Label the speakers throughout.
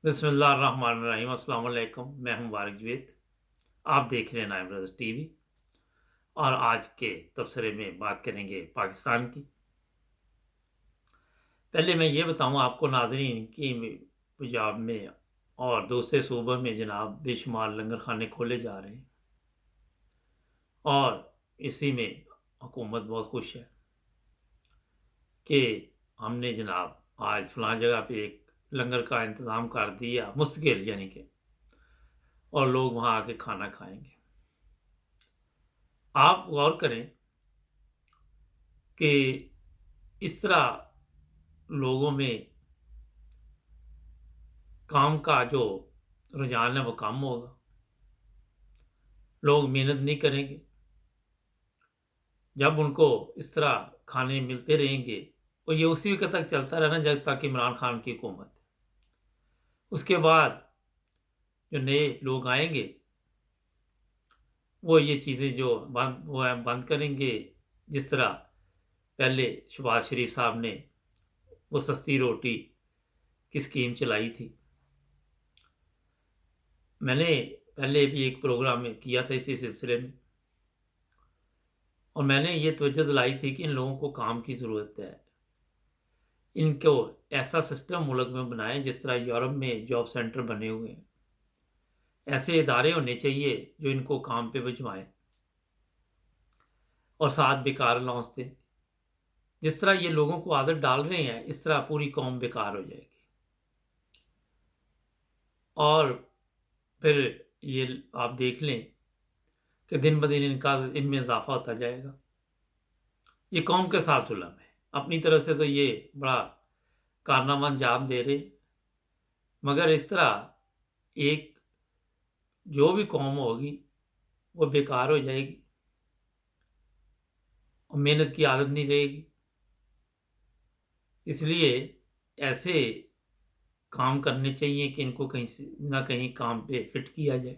Speaker 1: बिस्मिल्लाहिर्रहमानिर्रहीम। अस्सलाम वालेकुम। मैं हूं वारिक जवेद। आप देख रहे हैं नाइन ब्रदर्स टीवी और आज के तबसरे में बात करेंगे पाकिस्तान की। पहले मैं ये बताऊं आपको नाज़रीन कि पंजाब में और दूसरे सूबों में जनाब बेशुमार लंगर खाने खोले जा रहे हैं और इसी में हुकूमत बहुत खुश है कि हमने जनाब आज फलां जगह पे एक लंगर का इंतज़ाम कर दिया मुस्तकिल यानी कि, और लोग वहाँ आके खाना खाएंगे। आप गौर करें कि इस तरह लोगों में काम का जो रुझान है वो कम होगा, लोग मेहनत नहीं करेंगे। जब उनको इस तरह खाने मिलते रहेंगे और ये उसी वक्त तक चलता रहना जब तक इमरान खान की हुकूमत। उसके बाद जो नए लोग आएंगे वो ये चीज़ें जो बंद करेंगे। जिस तरह पहले शहबाज शरीफ साहब ने वो सस्ती रोटी की स्कीम चलाई थी। मैंने पहले भी एक प्रोग्राम में किया था इसी सिलसिले में, और मैंने ये तवज्जो दिलाई थी कि इन लोगों को काम की ज़रूरत है। इनको ऐसा सिस्टम मुल्क में बनाएं जिस तरह यूरोप में जॉब सेंटर बने हुए हैं। ऐसे इदारे होने चाहिए जो इनको काम पे भिजवाएं और साथ बेकार अलाउंस दें। जिस तरह ये लोगों को आदत डाल रहे हैं इस तरह पूरी कौम बेकार हो जाएगी और फिर ये आप देख लें कि दिन ब दिन इनमें इजाफा होता जाएगा। ये कौम के साथ जुल्म है। अपनी तरफ से तो ये बड़ा कारनामा अंजाम दे रहे, मगर इस तरह एक जो भी कौम होगी वो बेकार हो जाएगी और मेहनत की आदत नहीं रहेगी। इसलिए ऐसे काम करने चाहिए कि इनको कहीं से ना कहीं काम पे फिट किया जाए,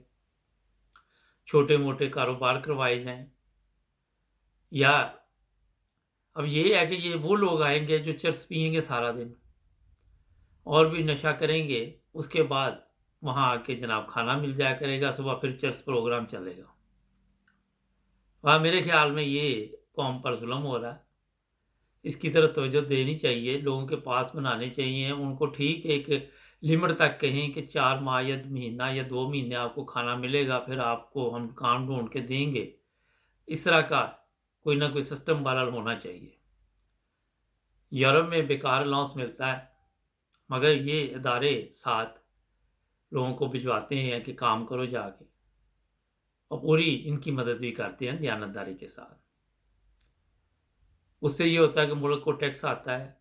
Speaker 1: छोटे मोटे कारोबार करवाए जाएं। या अब ये है कि ये वो लोग आएंगे जो चरस पियेंगे सारा दिन और भी नशा करेंगे, उसके बाद वहाँ आके जनाब खाना मिल जाया करेगा, सुबह फिर चर्च प्रोग्राम चलेगा। वहाँ मेरे ख्याल में ये कौम पर जुल्म हो रहा है। इसकी तरफ तवज्जो देनी चाहिए, लोगों के पास बनाने चाहिए। उनको ठीक एक लिमिट तक कहें कि 4 माह या महीना या 2 महीने आपको खाना मिलेगा, फिर आपको हम काम ढूंढ के देंगे। इस तरह का कोई ना कोई सिस्टम बहरहाल होना चाहिए। यूरोप में बेकार अलाउंस मिलता है, मगर ये इदारे साथ लोगों को भिजवाते हैं कि काम करो जाके, और पूरी इनकी मदद भी करते हैं दयानतदारी के साथ। उससे ये होता है कि मुल्क को टैक्स आता है,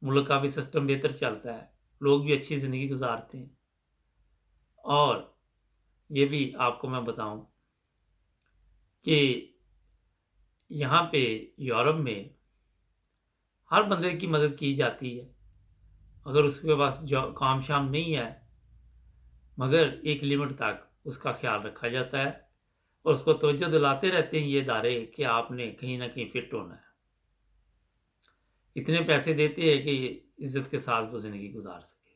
Speaker 1: मुल्क का भी सिस्टम बेहतर चलता है, लोग भी अच्छी ज़िंदगी गुजारते हैं। और ये भी आपको मैं बताऊं कि यहाँ पे यूरोप में हर बंदे की मदद की जाती है अगर उसके पास काम शाम नहीं है, मगर एक लिमिट तक उसका ख्याल रखा जाता है और उसको तवज्जो दिलाते रहते हैं ये इदारे कि आपने कहीं ना कहीं फिट होना है। इतने पैसे देते हैं कि इज्जत के साथ वो ज़िंदगी गुजार सके।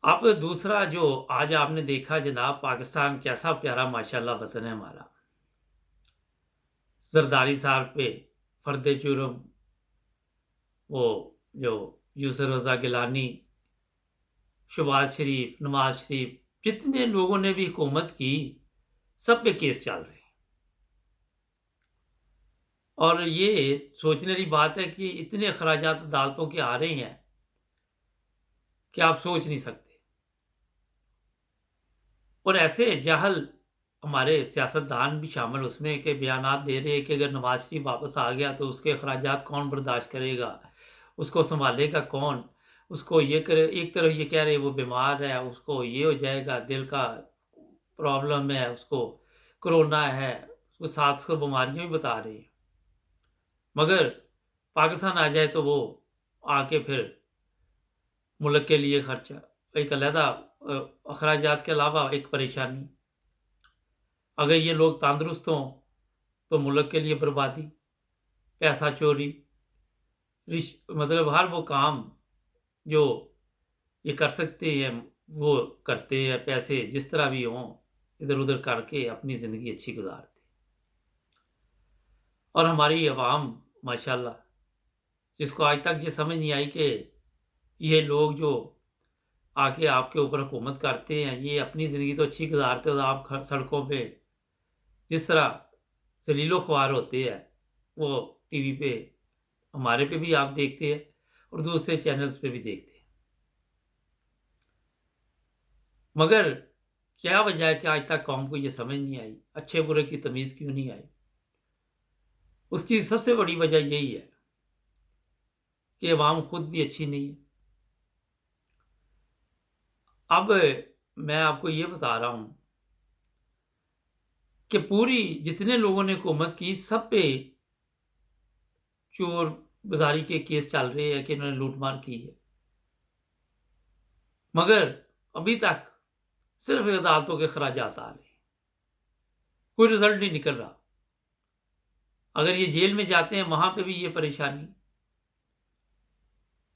Speaker 1: अब दूसरा जो आज आपने देखा जनाब, पाकिस्तान कैसा प्यारा माशाल्लाह वतन है हमारा। जरदारी साहब पे फर्द जुर्म वो जो यूसुफ रज़ा गिलानी, शहबाज शरीफ, नवाज शरीफ, जितने लोगों ने भी हुकूमत की सब पे केस चल रहे हैं। और ये सोचने वाली बात है कि इतने अखराजात अदालतों के आ रहे हैं कि आप सोच नहीं सकते। और ऐसे जहल हमारे सियासतदान भी शामिल उसमें कि बयानात दे रहे हैं कि अगर नवाज शरीफ वापस आ गया तो उसके अखराजात कौन बर्दाश्त करेगा, उसको संभालेगा कौन। उसको ये करे, एक तरफ ये कह रहे वो बीमार है, उसको ये हो जाएगा, दिल का प्रॉब्लम है, उसको कोरोना है, उसको 700 बीमारियां भी बता रही हैं। मगर पाकिस्तान आ जाए तो वो आके फिर मुल्क के लिए खर्चा, एक अलहदा अखराजात के अलावा एक परेशानी। अगर ये लोग तंदुरुस्त हों तो मुल्क के लिए बर्बादी, पैसा चोरी, मतलब हर वो काम जो ये कर सकते हैं, वो करते हैं, पैसे जिस तरह भी हों इधर उधर करके अपनी ज़िंदगी अच्छी गुजारते। और हमारी आवाम माशाल्लाह, जिसको आज तक ये समझ नहीं आई कि ये लोग जो आके आपके ऊपर हुकूमत करते हैं, ये अपनी ज़िंदगी तो अच्छी गुजारते हो, आप सड़कों पे जिस तरह जलीलो ख्वार होते हैं, वो टीवी पे हमारे पे भी आप देखते हैं और दूसरे चैनल्स पे भी देखते हैं। मगर क्या वजह है कि आज तक कौम को ये समझ नहीं आई, अच्छे बुरे की तमीज़ क्यों नहीं आई? उसकी सबसे बड़ी वजह यही है कि अवाम खुद भी अच्छी नहीं है। अब मैं आपको ये बता रहा हूँ कि पूरी जितने लोगों ने हुकूमत की, सब पे चोर बाजारी के केस चल रहे हैं कि इन्होंने लूटमार की है, मगर अभी तक सिर्फ अदालतों के खराजात आ रहे हैं, कोई रिजल्ट नहीं निकल रहा। अगर ये जेल में जाते हैं वहां पे भी ये परेशानी,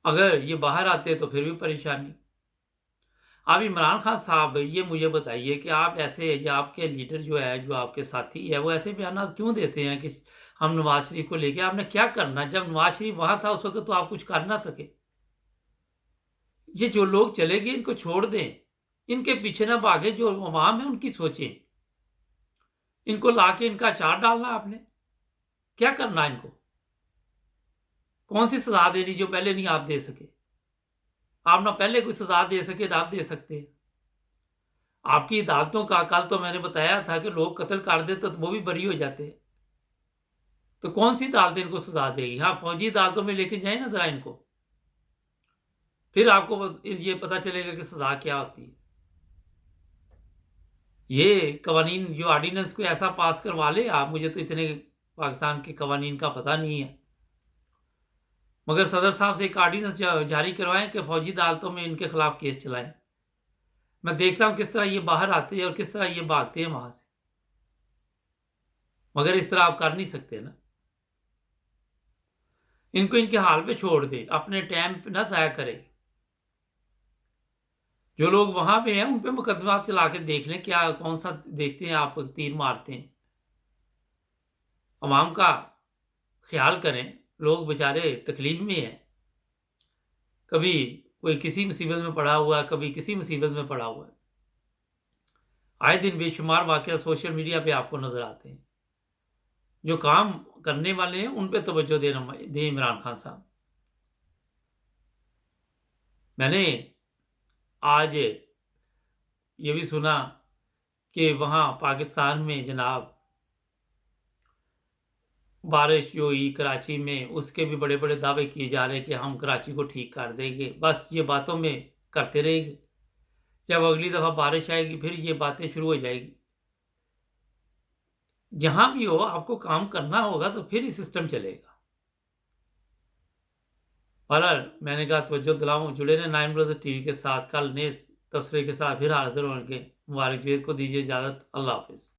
Speaker 1: अगर ये बाहर आते हैं तो फिर भी परेशानी। आप इमरान खान साहब ये मुझे बताइए कि आप ऐसे, या आपके लीडर जो है, जो आपके साथी है, वो ऐसे बयान क्यों देते हैं कि हम नवाज शरीफ को लेके, आपने क्या करना? जब नवाज शरीफ वहां था उस वक्त तो आप कुछ कर ना सके। ये जो लोग चले गए इनको छोड़ दें, इनके पीछे ना भागे, जो अवाम है उनकी सोचें। इनको लाके इनका अचार डालना आपने, क्या करना इनको? कौन सी सजा देनी जो पहले नहीं आप दे सके? आप ना पहले कोई सजा दे सके ना आप दे सकते हैं। आपकी अदालतों का, कल तो मैंने बताया था कि लोग कत्ल कर देते तो वो भी बरी हो जाते हैं। तो कौन सी अदालतें इनको सजा देगी? हाँ, फौजी अदालतों में लेके जाए ना जरा इनको, फिर आपको ये पता चलेगा कि सजा क्या होती है। ये कवानीन जो ऑर्डिनेंस को ऐसा पास करवा ले आप, मुझे तो इतने पाकिस्तान के कवानीन का पता नहीं है, मगर सदर साहब से एक ऑर्डिनेंस जारी करवाएं कि फौजी अदालतों में इनके खिलाफ केस चलाएं। मैं देखता हूं किस तरह ये बाहर आते हैं और किस तरह ये भागते हैं वहां से, मगर इस तरह आप कर नहीं सकते ना। इनको इनके हाल पे छोड़ दे, अपने टाइम पे ना ज़ाया करे। जो लोग वहां पे हैं उन पे मुकदमा चला के देख लें, क्या कौन सा देखते हैं आप तीर मारते हैं। अवाम का ख्याल करें, लोग बेचारे तकलीफ में हैं, कभी कोई किसी मुसीबत में पड़ा हुआ है, कभी किसी मुसीबत में पड़ा हुआ है। आए दिन बेशुमार वाकया सोशल मीडिया पे आपको नजर आते हैं। जो काम करने वाले हैं उन पे तवज्जो दें इमरान खान साहब। मैंने आज ये भी सुना कि वहाँ पाकिस्तान में जनाब बारिश जो हुई कराची में, उसके भी बड़े बड़े दावे किए जा रहे हैं कि हम कराची को ठीक कर देंगे। बस ये बातों में करते रहेंगे, जब अगली दफ़ा बारिश आएगी फिर ये बातें शुरू हो जाएगी। जहाँ भी हो आपको काम करना होगा तो फिर ही सिस्टम चलेगा। बहरहाल मैंने कहा तवज्जो दिलाऊं, जुड़े रहे नाइन ब्रदर्स टीवी के साथ। कल नए तबसरे के साथ फिर हाजिर होंगे। मुबारक जुबैर को दीजिए इजाज़त। अल्लाह हाफिज़।